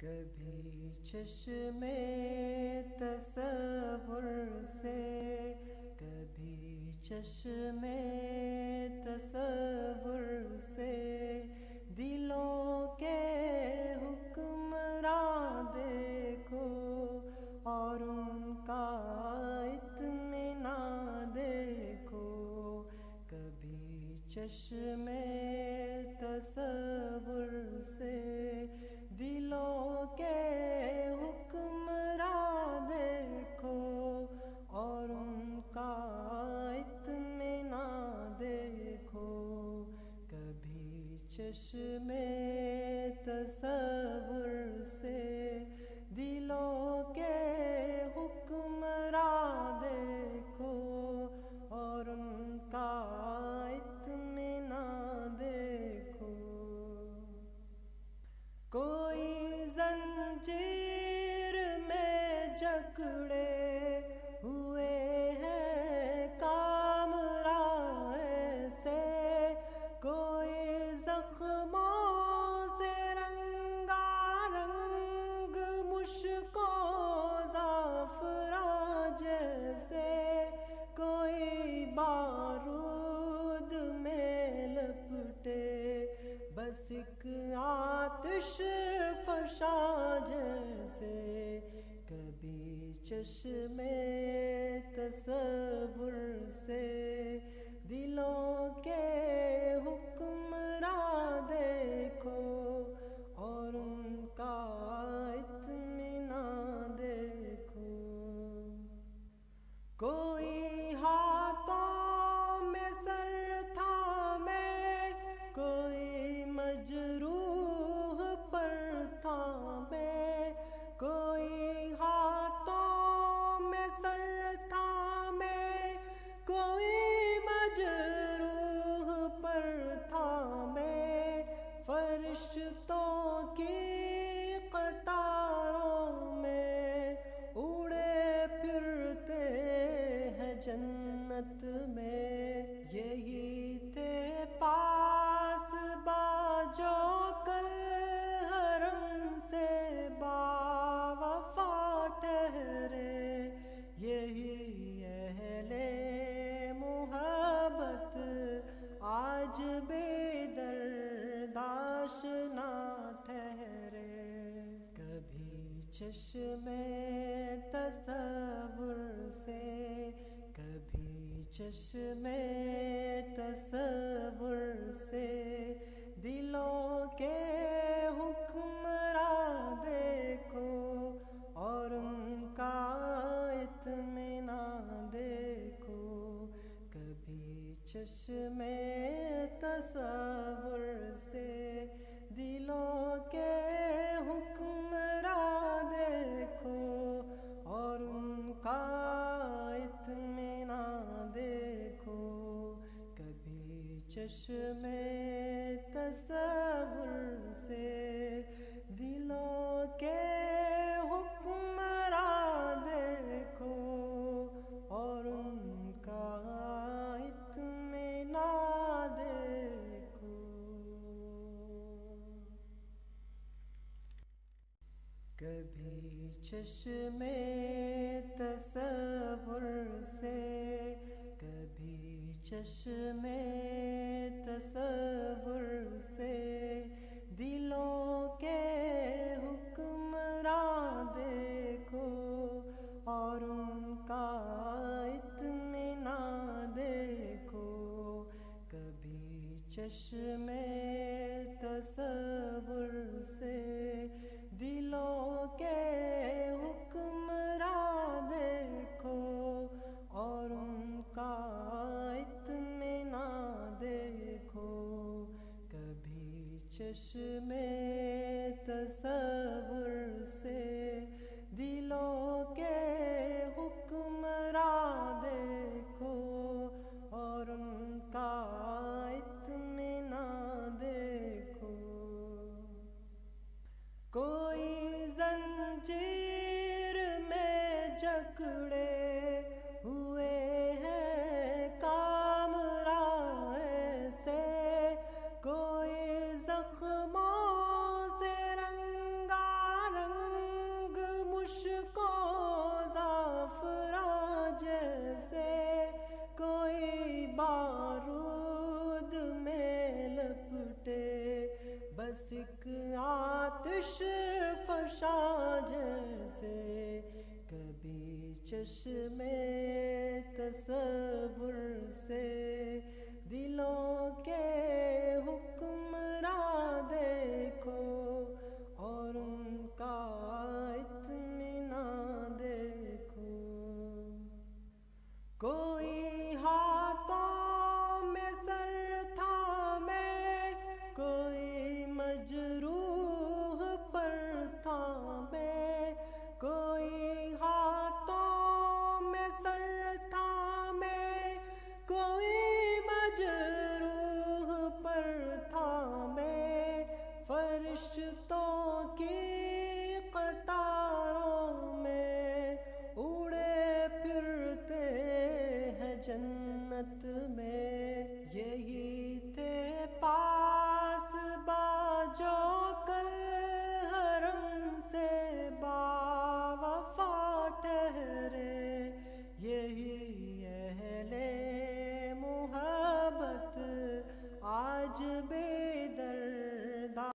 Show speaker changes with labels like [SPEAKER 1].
[SPEAKER 1] کبھی چشمے تصور سے، کبھی چشمے تصور سے دلوں کے حکمراں دیکھو اور ان کا اطمینان دیکھو۔ کبھی چشمے تصور سے دلوں کے حکمراں دیکھو اور ان کا اطمینان دیکھو۔ کبھی چشمے تصور سے دلوں کے حکمراں دیکھو اور ان کا اطمینان دیکھو۔ کوئی زنجیر میں جکڑے ہوئے ہیں کامراں ایسے، کوئی زخموں سے رنگا رنگ مشکوں زعفراں جیسے، کوئی بارود میں لپٹے بس ایک آتش فشاں جیسے۔ کبھی چشمے تصور سے دلوں کے حکمراں دیکھو اور ان کا اطمینان دیکھو۔ کوئی ہاتھوں میں سر تھامے، کوئی مجروح پر تھامے، کوئی ہاتھوں میں سر تھامے، کوئی مجروح پر تھامے، فرشتوں کی قطاروں میں اڑے پھرتے ہیں جنت میں۔ یہی تھے پاس جو کل حرم سے باوفا ٹھہرے، یہی اہل محبت آج بھی درد آشنا ٹھہرے۔ کبھی چشمے تصور سے، کبھی چشمے تصور سے دلوں کے حکمراں دیکھو اور ان کا اطمینان دیکھو۔ کبھی چشمے تصور سے دلوں کے حکمراں دیکھو اور ان کا اطمینان دیکھو۔ کبھی چشمے تصور سے دلوں کے حکمراں دیکھو اور ان کا اطمینان دیکھو۔ کبھی چشمے تصور سے، کبھی چشمے تصور سے دلوں کے حکمراں دیکھو اور ان کا اطمینان دیکھو۔ کبھی چشمے تصور سے دلوں کے حکمراں دیکھو اور ان کا اطمینان دیکھو۔ کبھی چشمے تصور سے دلوں کے حکمراں دیکھو اور ان کا اطمینان دیکھو۔ کوئی زنجیر میں جکڑے ہوئے ہیں کامراں ایسے، کوئی زخموں سے رنگا خواہش فشاں جیسے کبھی چشم تصور سے دلوں کے حکمراں دیکھو اور ان کا اطمینان دیکھو. کوئی ہاتھوں میں سر تھامے کوئی مجروح پر تھامے کوئی ہاتھوں میں سر تھامے کوئی مجروح پر تھامے فرشتوں کی قطاروں میں اڑے پھرتے ہیں جنت میں. یہی